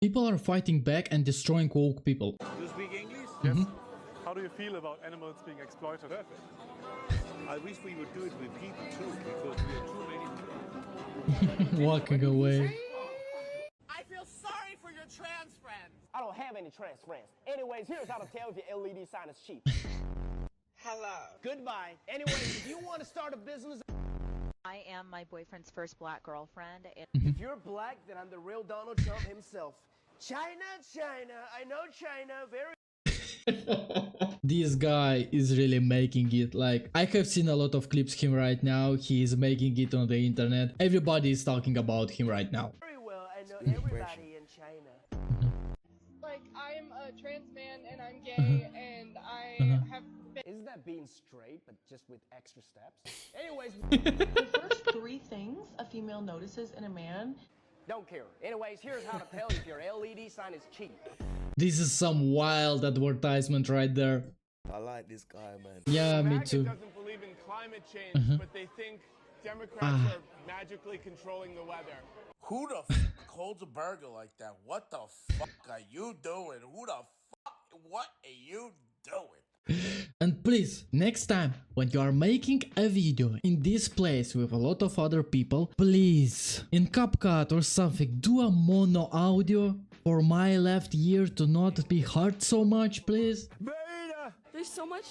People are fighting back and destroying woke people. Do you speak English? Yes. How do you feel about animals being exploited? Perfect. I wish we would do it with people too, because we are too many people. Walking away. I feel sorry for your trans friends. I don't have any trans friends. Anyways, here's how to tell if your LED sign is cheap. Hello. Goodbye. Anyways, if you want to start a business... I am my boyfriend's first black girlfriend. If you're black, then I'm the real Donald Trump himself. China, China. I know China very... This guy is really making it. Like, I have seen a lot of clips of him right now. He is making it on the internet. Everybody is talking about him right now. Very well. I know everybody in China. Like, I'm a trans man and I'm gay and I have been... Isn't that being straight, but just with extra steps? Anyways... The first 3 things a female notices in a man. Don't care. Anyways, here's how to tell if your LED sign is cheap. This is some wild advertisement right there. I like this guy, man. Yeah, me MAGA too. doesn't believe in climate change, but they think Democrats are magically controlling the weather. Who the f holds a burger like that? What the fuck are you doing? Who the fuck? What are you doing? And please, next time when you are making a video in this place with a lot of other people, please, in CapCut or something, do a mono audio for my left ear to not be hurt so much, please. There's so much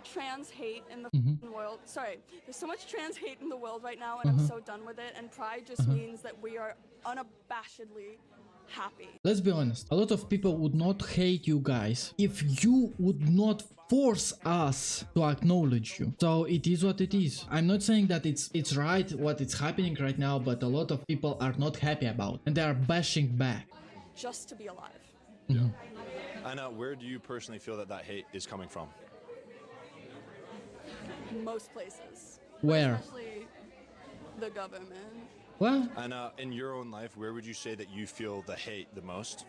trans hate in the world. Sorry. There's so much trans hate in the world right now and I'm so done with it. And pride just means that we are unabashedly happy. Let's be honest, a lot of people would not hate you guys if you would not force us to acknowledge you. So it is what it is. I'm not saying that it's right what is happening right now, but a lot of people are not happy about and they are bashing back. Just to be alive. And where do you personally feel that hate is coming from? Most places. Where? Especially the government. Well, And in your own life, where would you say that you feel the hate the most?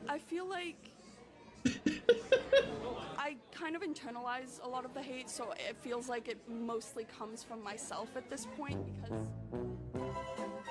I feel like I kind of internalize a lot of the hate, so it feels like it mostly comes from myself at this point because...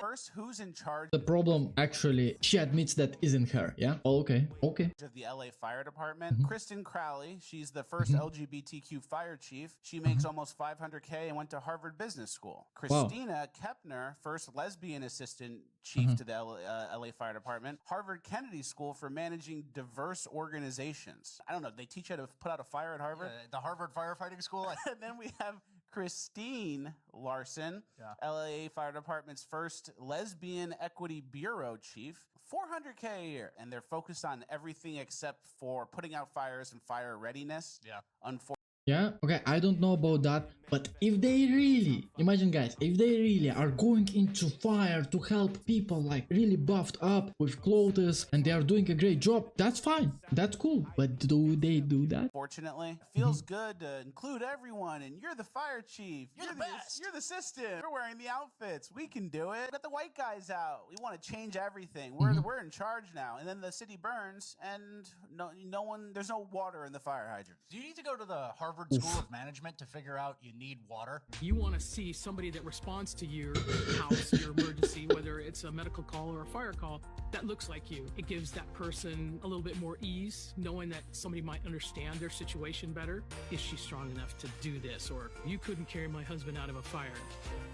First, who's in charge the problem actually, she admits that isn't her, yeah? Oh, okay, okay. of the LA Fire Department? Kristen Crowley, she's the first LGBTQ fire chief. She makes almost $500K and went to Harvard Business School. Christina Kepner, first lesbian assistant chief to the LA Fire Department. Harvard Kennedy School for managing diverse organizations. I don't know, they teach you how to put out a fire at Harvard? The Harvard Firefighting School. And then we have Christine Larson, LA Fire Department's first lesbian equity bureau chief, $400K a year, and they're focused on everything except for putting out fires and fire readiness. Unfortunately. Yeah, okay, I don't know about that, but if they really, imagine guys, if they really are going into fire to help people like really buffed up with clothes and they are doing a great job, that's fine, that's cool, but do they do that? Fortunately, it feels good to include everyone, and you're the fire chief, you're the best, you're the assistant, we're wearing the outfits, we can do it. Get the white guys out, we want to change everything, we're in charge now, and then the city burns, and no one, there's no water in the fire hydrant. Do you need to go to the Harvard School of Management to figure out you need water? You want to see somebody that responds to your house, your emergency, whether it's a medical call or a fire call, that looks like you. It gives that person a little bit more ease, knowing that somebody might understand their situation better. Is she strong enough to do this? Or you couldn't carry my husband out of a fire,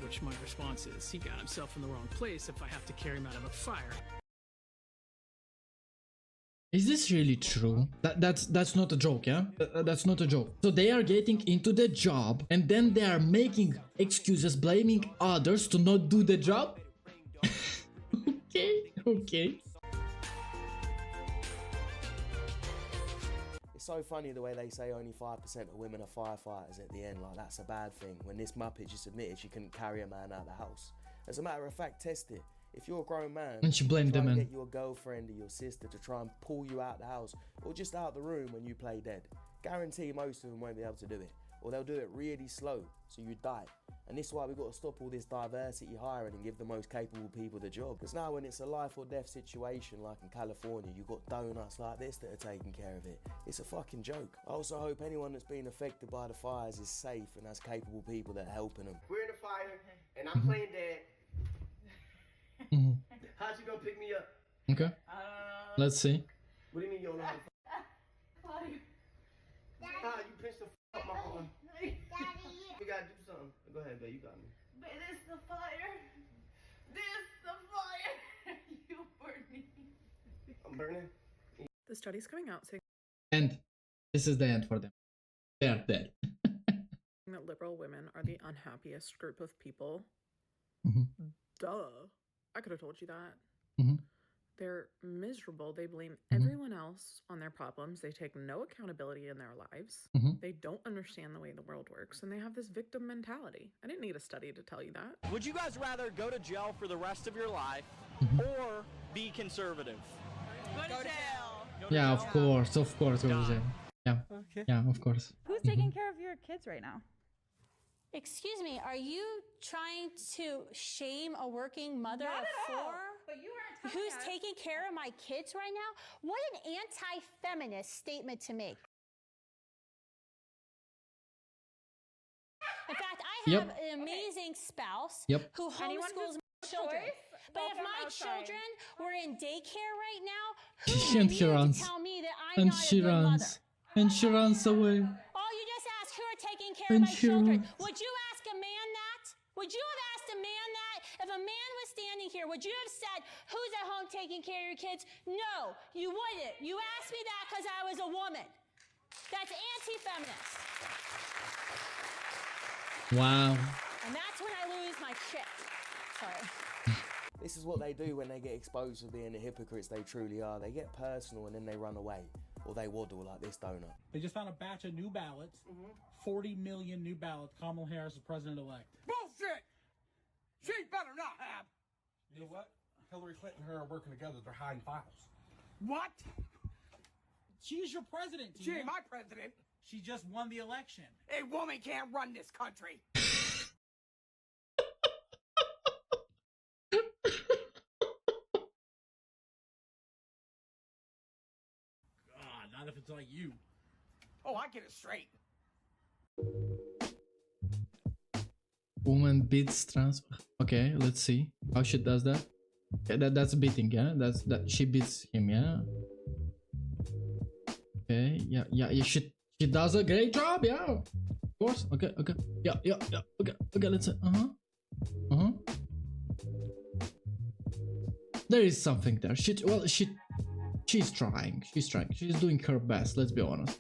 which my response is, he got himself in the wrong place if I have to carry him out of a fire. Is this really true? That's not a joke, yeah? That's not a joke. So they are getting into the job and then they are making excuses, blaming others to not do the job? Okay. It's so funny the way they say only 5% of women are firefighters at the end, like that's a bad thing. When this Muppet just admitted she couldn't carry a man out of the house. As a matter of fact, test it. If you're a grown man, and she blamed the man, get your girlfriend or your sister to try and pull you out the house or just out the room when you play dead. Guarantee most of them won't be able to do it, or they'll do it really slow, so you die. And this is why we've got to stop all this diversity hiring and give the most capable people the job. Because now when it's a life or death situation like in California, you've got donuts like this that are taking care of it. It's a fucking joke. I also hope anyone that's been affected by the fires is safe and has capable people that are helping them. We're in a fire, and I'm playing dead. you gonna pick me up? Okay. Let's see. What do you mean you don't know how to you pinched the up my arm. Daddy. We gotta do something. Go ahead, babe. You got me. But this the fire. This the fire. You burn me. I'm burning. The study's coming out saying And this is the end for them. They are dead. that liberal women are the unhappiest group of people. Duh. I could have told you that. They're miserable. They blame everyone else on their problems. They take no accountability in their lives. They don't understand the way the world works, and they have this victim mentality. I didn't need a study to tell you that. Would you guys rather go to jail for the rest of your life or be conservative? Go to jail. Yeah, of course, go to jail. Yeah, yeah, of course. Who's taking care of your kids right now? Excuse me, are you trying to shame a working mother Not of at all. four But you weren't who's taking care of my kids right now? What an anti-feminist statement to make. In fact, I have an amazing spouse who homeschools my children. But if my children were in daycare right now, who are you to tell me that I'm not a good mother? And she runs away. Oh, you just asked who are taking care of my children. Would you ask a man that? Would you have asked a man that? If a man was standing here, would you have said, who's at home taking care of your kids? No, you wouldn't. You asked me that because I was a woman. That's anti-feminist. Wow. And that's when I lose my shit. Sorry. This is what they do when they get exposed for being the hypocrites they truly are. They get personal and then they run away. Or they waddle like this donut. They just found a batch of new ballots. 40 million new ballots. Kamala Harris is president-elect. Bullshit! She better not have. You know what? Hillary Clinton and her are working together. They're hiding files. What? She's your president, She ain't my president. She just won the election. A woman can't run this country. Not if it's like you. Oh, I get it straight. Woman beats trans. Okay, let's see how she does that. Okay, that's beating, yeah. That she beats him, yeah. Okay, yeah. She does a great job, yeah. Of course. Okay. Yeah. Okay. Let's say. There is something there. She's trying. She's doing her best. Let's be honest.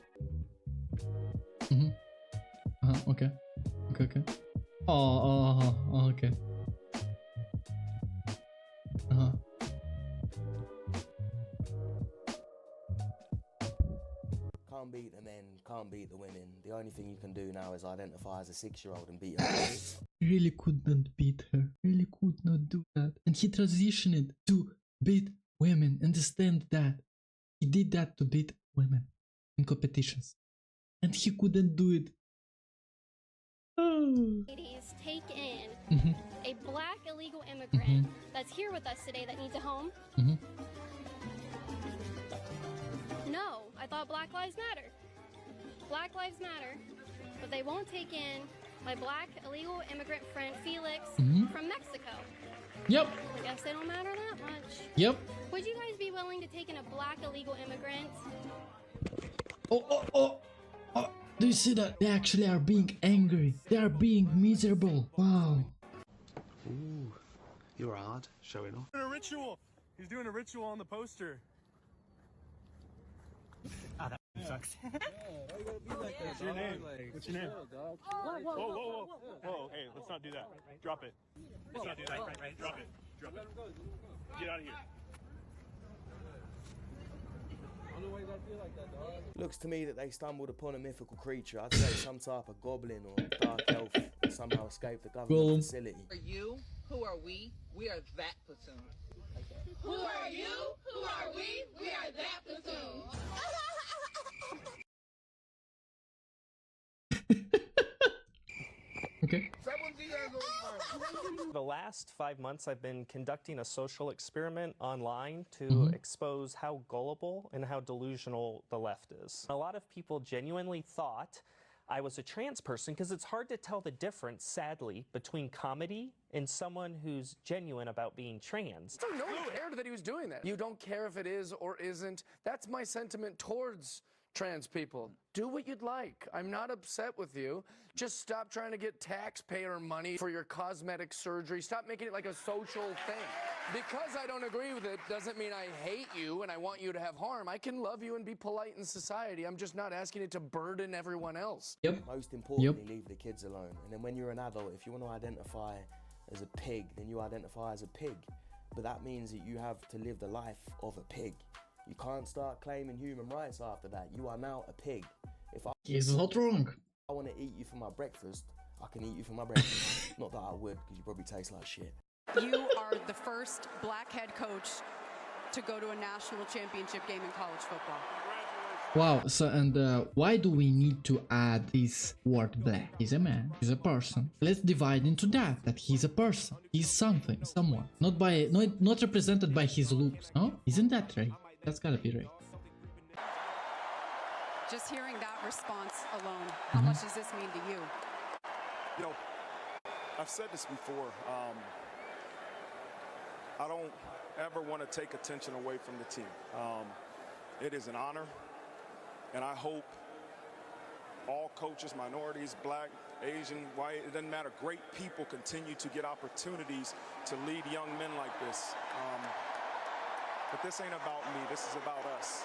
Okay. Oh, okay. Can't beat the men, can't beat the women. The only thing you can do now is identify as a 6-year-old and beat her. Really could not beat her. Really could not do that. And he transitioned to beat women. Understand that. He did that to beat women in competitions. And he couldn't do it. Ladies, take in a black illegal immigrant that's here with us today that needs a home. No, I thought Black Lives Matter. Black Lives Matter, but they won't take in my black illegal immigrant friend Felix from Mexico. Yep. I guess they don't matter that much. Yep. Would you guys be willing to take in a black illegal immigrant? Oh. Do you see that? They actually are being angry. They are being miserable. Wow. Ooh, you're hard, showing off. A ritual. He's doing a ritual on the poster. Oh, that sucks. What's your name? What's your name? Whoa. Hey, let's not do that. Drop it. Let's not do that. Right. Drop it. Get out of here. Looks to me that they stumbled upon a mythical creature. I'd say some type of goblin or dark elf that somehow escaped the government facility. Who are you? Who are we? We are that platoon. Who are you? Who are we? We are that platoon. Okay. The last 5 months I've been conducting a social experiment online to expose how gullible and how delusional the left is. A lot of people genuinely thought I was a trans person, because it's hard to tell the difference, sadly, between comedy and someone who's genuine about being trans. So no one cared that he was doing that. You don't care if it is or isn't. That's my sentiment towards trans people. Do what you'd like. I'm not upset with you. Just stop trying to get taxpayer money for your cosmetic surgery. Stop making it like a social thing. Because I don't agree with it doesn't mean I hate you and I want you to have harm. I can love you and be polite in society. I'm just not asking it to burden everyone else. Yep. Most importantly, leave the kids alone. And then when you're an adult, if you want to identify as a pig, then you identify as a pig. But that means that you have to live the life of a pig. You can't start claiming human rights after that. You are now a pig. If He's not wrong. I want to eat you for my breakfast, I can eat you for my breakfast. Not that I would, because you probably taste like shit. You are the first black head coach to go to a national championship game in college football. Wow, so and why do we need to add this word black? He's a man, he's a person. Let's divide into that he's a person. He's something, someone. Not represented by his looks, no? Isn't that right? That's gotta be right. Just hearing that response alone, how much does this mean to you? You know, I've said this before. I don't ever want to take attention away from the team. It is an honor, and I hope all coaches, minorities, black, Asian, white, it doesn't matter, great people continue to get opportunities to lead young men like this. But this ain't about me, this is about us.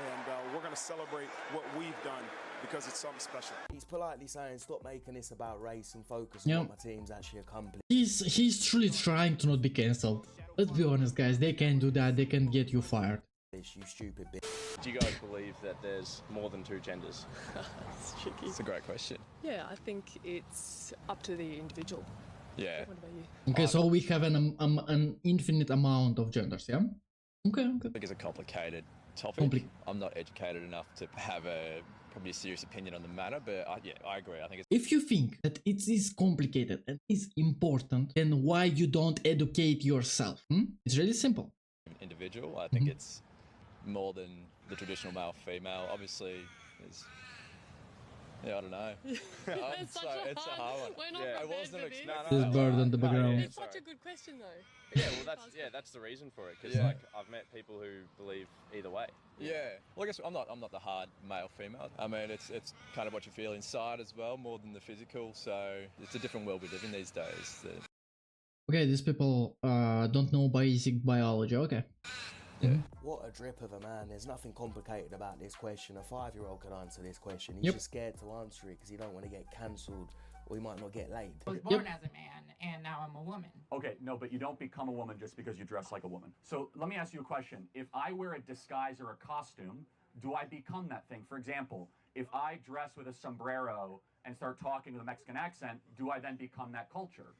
And we're going to celebrate what we've done because it's something special. He's politely saying, stop making this about race and focus on what my team's actually accomplished. He's truly trying to not be cancelled. Let's be honest, guys, they can do that, they can get you fired. You stupid bitch. Do you guys believe that there's more than two genders? It's tricky. It's a great question. Yeah, I think it's up to the individual. Yeah. What about you? Okay, so we have an infinite amount of genders, yeah? Okay. I think it's a complicated topic. I'm not educated enough to have probably a serious opinion on the matter, but yeah, I agree. I think it's... If you think that it is complicated and is important, then why you don't educate yourself? It's really simple. Individual, I think it's more than the traditional male-female. Obviously, there's... Yeah, I don't know. It's a hard one. We're not I wasn't This bird on the background. It's such a good question, though. Yeah, well, that's the reason for it, because like I've met people who believe either way. Yeah, well, I guess I'm not the hard male-female. I mean, it's kind of what you feel inside as well, more than the physical. So it's a different world we live in these days. Okay, these people don't know basic biology. Okay. Yeah. What a drip of a man. There's nothing complicated about this question. A 5-year-old can answer this question. He's just scared to answer it because he don't want to get cancelled or he might not get laid. I was born as a man and now I'm a woman. Okay, no, but you don't become a woman just because you dress like a woman. So let me ask you a question. If I wear a disguise or a costume, do I become that thing? For example, if I dress with a sombrero and start talking with a Mexican accent, do I then become that culture?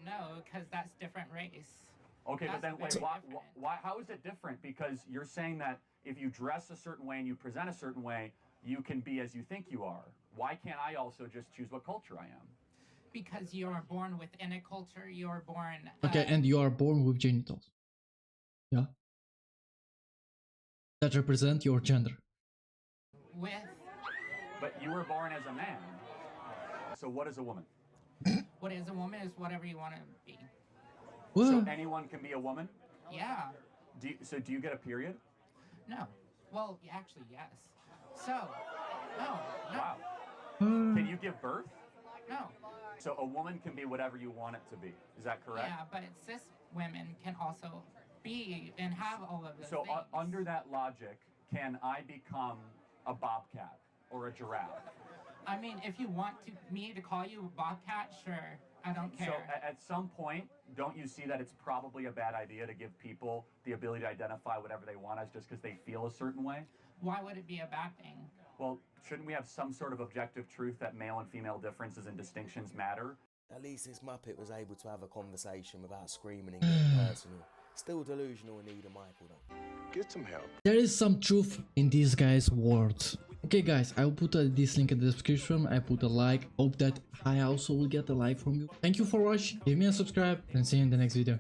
No, because that's different race. Okay, but then wait, why, how is it different? Because you're saying that if you dress a certain way and you present a certain way, you can be as you think you are. Why can't I also just choose what culture I am? Because you are born within a culture, you are born... Okay, and you are born with genitals. Yeah? That represent your gender. With... But you were born as a man. So what is a woman? What is a woman is whatever you want to be. What? So anyone can be a woman? Yeah. So do you get a period? No. Well, actually, yes. So, no. Wow. Can you give birth? No. So a woman can be whatever you want it to be. Is that correct? Yeah, but cis women can also be and have all of those So things. under that logic, can I become a bobcat or a giraffe? I mean, if you want me to call you a bobcat, sure. I don't care. So at some point, don't you see that it's probably a bad idea to give people the ability to identify whatever they want as just because they feel a certain way? Why would it be a bad thing? Well, shouldn't we have some sort of objective truth that male and female differences and distinctions matter? At least this Muppet was able to have a conversation without screaming and getting personal. Still delusional and need a Michael though. Get some help. There is some truth in these guys' words. Okay guys, I will put this link in the description. I put a like. Hope that I also will get a like from you. Thank you for watching. Give me a subscribe and see you in the next video.